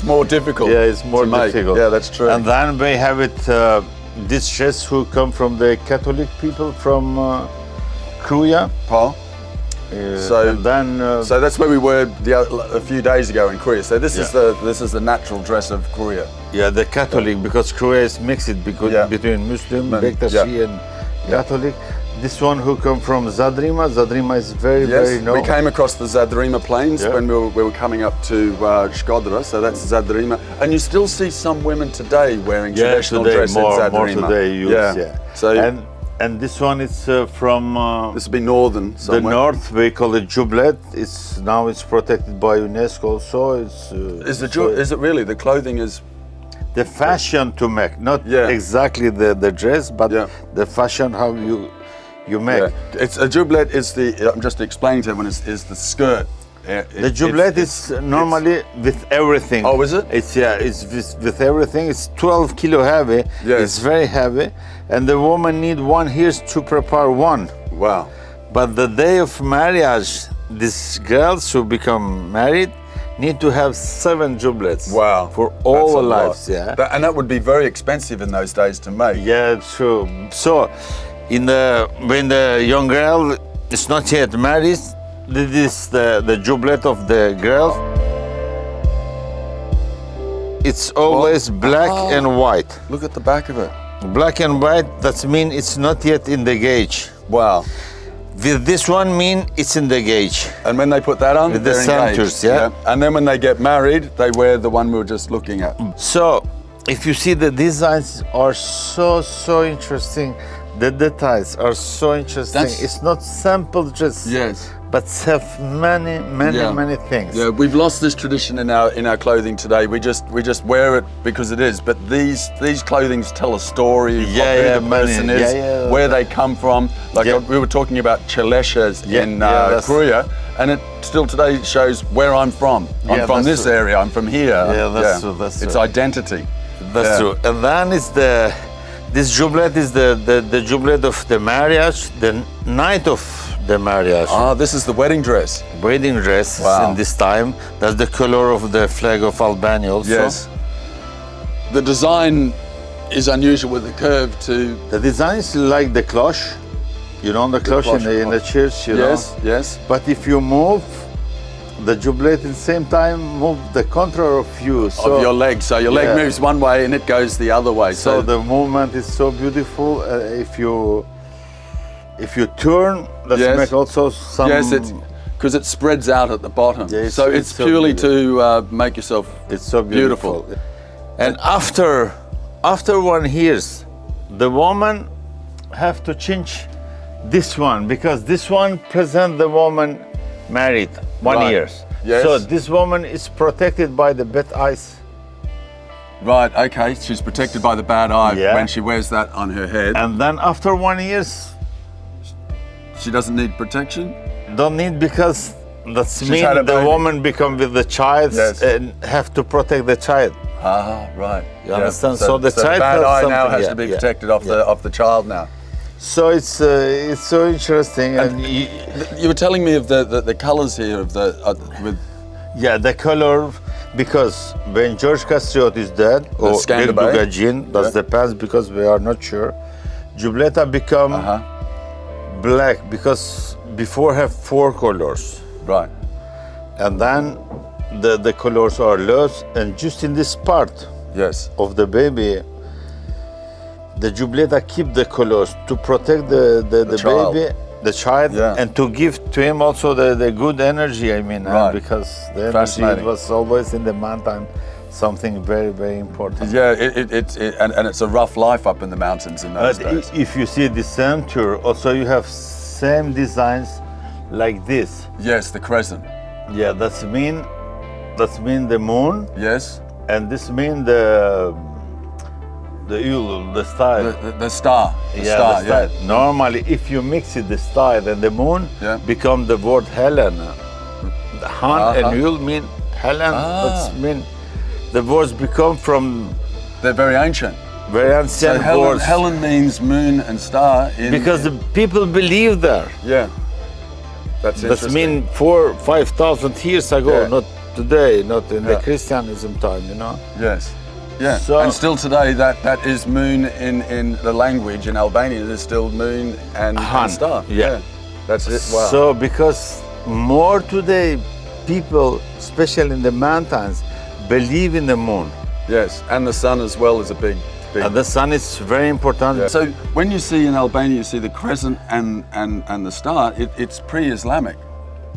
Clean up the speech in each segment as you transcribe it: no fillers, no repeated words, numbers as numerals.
It's more difficult. Yeah, it's more difficult. Yeah, that's true. And then we have it, these dress who come from the Catholic people from Kruja. Paul. And then so that's where we were a few days ago in Kruja. So this is the natural dress of Kruja. Yeah, the Catholic, because Kruja is mixed between Muslim, Bektashi and Catholic. This one who come from Zadrima. Zadrima is very known. We came across the Zadrima plains when we were coming up to Shkodra, so that's Zadrima. And you still see some women today wearing traditional dress in Zadrima. More today, So and this one is from this would be northern somewhere. The north. We call it Jublet. It's protected by UNESCO also. Is it really? The clothing is the fashion to make, not exactly the dress, but the fashion how you make. Yeah. It's a jublet is I'm just explaining to everyone is the skirt. The jublet is normally with everything. Oh, is it? It's with everything. It's 12 kilo heavy. Yes. It's very heavy, and the woman need 1 year to prepare one. Wow. But the day of marriage, these girls who become married need to have 7 jublets. Wow. For all their lives. And that would be very expensive in those days to make. Yeah, true. So, when the young girl is not yet married, this is the jublet of the girl. It's always black and white. Look at the back of it. Black and white, that means it's not yet in the gauge. Wow. With this one mean it's in the gauge. And when they put that on, with the centers, And then when they get married, they wear the one we were just looking at. So, if you see the designs are so interesting. The details are so interesting. It's not simple just. Yes. But have many things. Yeah, we've lost this tradition in our clothing today. We just wear it because it is. But these clothings tell a story of who the person is, where they come from. Like we were talking about chaleshas in Kruja, and it still today shows where I'm from. I'm from this area. I'm from here. Yeah, that's true. It's identity. That's true. And then this jublet is the jublet of the marriage, the night of the marriage. Ah, this is the wedding dress. Wedding dress in this time. That's the color of the flag of Albania also. Yes. The design is unusual with the curve too. The design is like the cloche. You know, the cloche in the church, you know? Yes. But if you move the jublet at the same time, move the contrary of you. Of your leg. So your leg moves one way and it goes the other way. So the movement is so beautiful. If you turn, let's make also some. Yes, because it spreads out at the bottom. Yeah, so it's purely to make yourself. It's so beautiful. And after 1 year, the woman have to change this one because this one present the woman married 1 year. Yes. So this woman is protected by the bad eyes. Right, okay, she's protected by the bad eye when she wears that on her head. And then after 1 year, she doesn't need protection? Don't need because that's mean the woman become with the child and have to protect the child. Ah, right. You understand? So the child bad eye now has to be protected off the child now. So it's so interesting. And you were telling me of the colors here of the color, because when George Castriot is dead, or Gagin, that's the past because we are not sure, Jubleta become black because before have 4 colors. Right. And then the colors are lost, and just in this part of the baby, the jubleta keep the colors to protect the baby, the child, and to give to him also the good energy. I mean, because the energy was always in the mountain, something very important. Yeah, and it's a rough life up in the mountains in those days. If you see the center, also you have same designs like this. Yes, the crescent. Yeah, that's mean the moon. Yes. And this mean the star. The star. The star. Normally, if you mix it, the star and the moon become the word Helen. The Han and Yule mean Helen. That's mean the words become from. They're very ancient. Very ancient words. Helen means moon and star. Because the people believe there. Yeah. That's interesting. That mean 4,000-5,000 years ago, not today, not in the Christianism time, you know. Yes. Yeah. So, and still today, that is moon in the language in Albania. There's still moon and star. Yeah. That's it. Wow. So because more today, people, especially in the mountains, believe in the moon. Yes, and the sun as well is a big. And the sun is very important. Yeah. So when you see in Albania, you see the crescent and the star. It's pre-Islamic.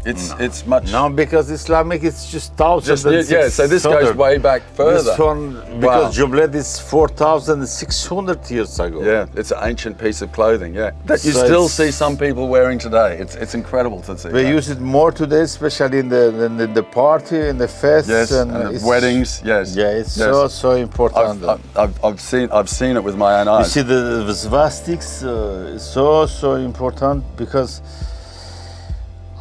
It's much. No, because Islamic it's just thousands. Yeah. So this goes way back further. This one because Jublet is 4,600 years ago. Yeah, it's an ancient piece of clothing. Yeah, that you still see some people wearing today. It's incredible to see. They use it more today, especially in the party, in the fests, and the weddings. Yes. Yeah, it's so important. I've seen it with my own eyes. You see the swastiks so important because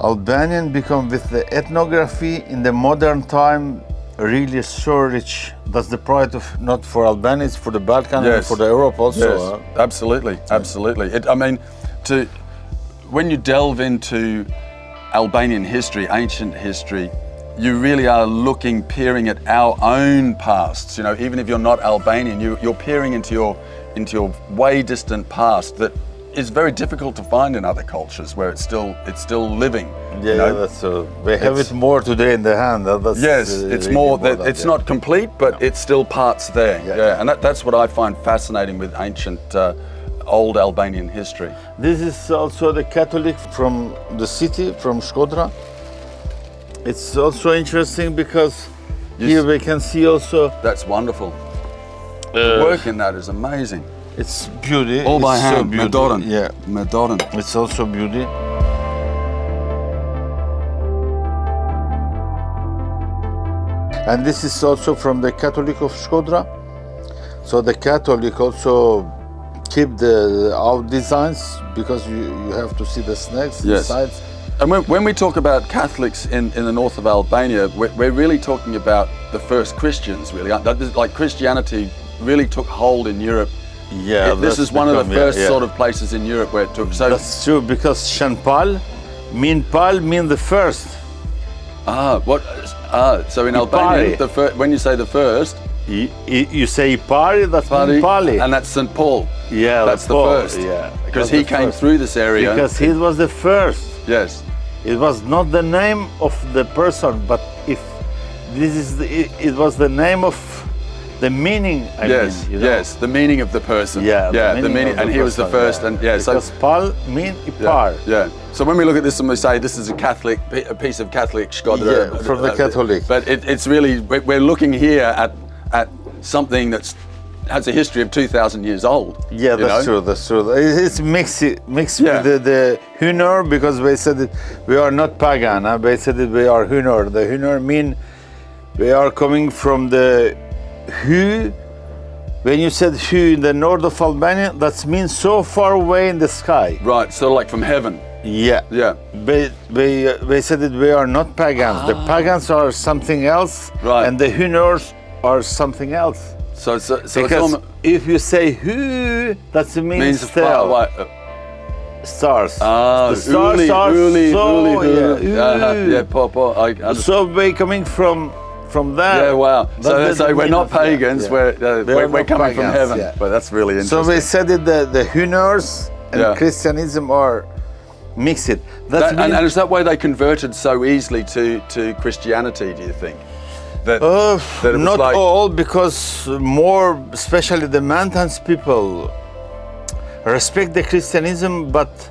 Albanian become with the ethnography in the modern time really so rich. That's the pride of not for Albania, it's for the Balkan and for the Europe also. Yes, absolutely. I mean, when you delve into Albanian history, ancient history, you really are peering at our own pasts. You know, even if you're not Albanian, you're peering into your way distant past that is very difficult to find in other cultures where it's still living. Yeah, you know? That's they have it more today in the hand. It's more that it's not complete, but it's still parts there. Yeah. And that's what I find fascinating with ancient, old Albanian history. This is also the Catholic from the city, from Shkodra. It's also interesting because here we can see also. That's wonderful. The work in that is amazing. It's beauty. All by hand. Medoran. Yeah. Medoran. It's also beauty. And this is also from the Catholic of Shkodra. So the Catholic also keep our designs because you have to see the snakes inside. And when we talk about Catholics in the north of Albania, we're really talking about the first Christians, really. Like Christianity really took hold in Europe. Yeah, this is one of the first sort of places in Europe where it took. So that's true because Shanpal mean the first. So in Albania, when you say the first, you say Pari, that's Pali, and that's St. Paul. Yeah, that's the first. Yeah, because he came through this area. Because he was the first. Yes. It was not the name of the person, but if this is it was the name of. The meaning, yes, the meaning of the person. Yeah, the meaning, and he was the first, and because Pal mean Ipar. Yeah. So when we look at this and we say this is a piece of Catholic Shkodra, from the Catholic. But it's really we're looking here at something that has a history of 2,000 years old. Yeah, that's true. It's mixed with the Hunor because we said that we are not pagan. They said that we are Hunor. The Hunor mean we are coming from the Hu. When you said Hu in the north of Albania, that means so far away in the sky. Right, so like from heaven. Yeah. They said that we are not pagans. The pagans are something else, and the Hunors are something else. So because if you say Hu, that means star. Stars. The stars are so they coming from there. Yeah, wow. So we're not pagans, we're coming from heaven. Yeah. But that's really interesting. So they said that the Hunors and Christianism are mixed. And is that why they converted so easily to Christianity, do you think? That not all, because more, especially the mountains people, respect the Christianism, but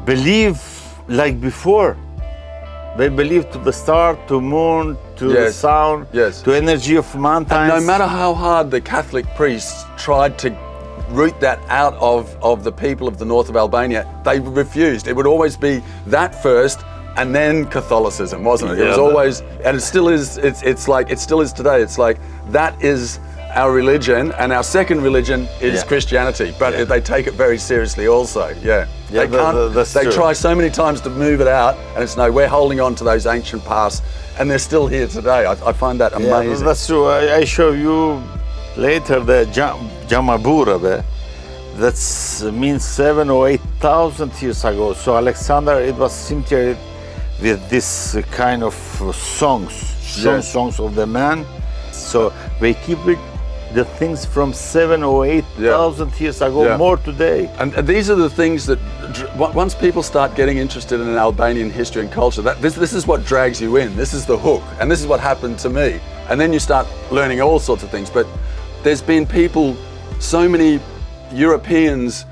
believe like before. They believe to the star, to moon, to the sound, to energy of mountains. And no matter how hard the Catholic priests tried to root that out of the people of the north of Albania, they refused. It would always be that first and then Catholicism, wasn't it? It was always, and it still is, it still is today. It's like, that is our religion, and our second religion is Christianity, but they take it very seriously also, They try so many times to move it out, and it's no, we're holding on to those ancient pasts, and they're still here today. I find that amazing. Yeah, that's true. I show you later the Jamabura, that means 7,000 or 8,000 years ago. So Alexander, it was cemetery with this kind of songs of the man. So they keep it, the things from 7,000 or 8,000 years ago, more today. And these are the things that, once people start getting interested in Albanian history and culture, this is what drags you in. This is the hook. And this is what happened to me. And then you start learning all sorts of things. But there's been people, so many Europeans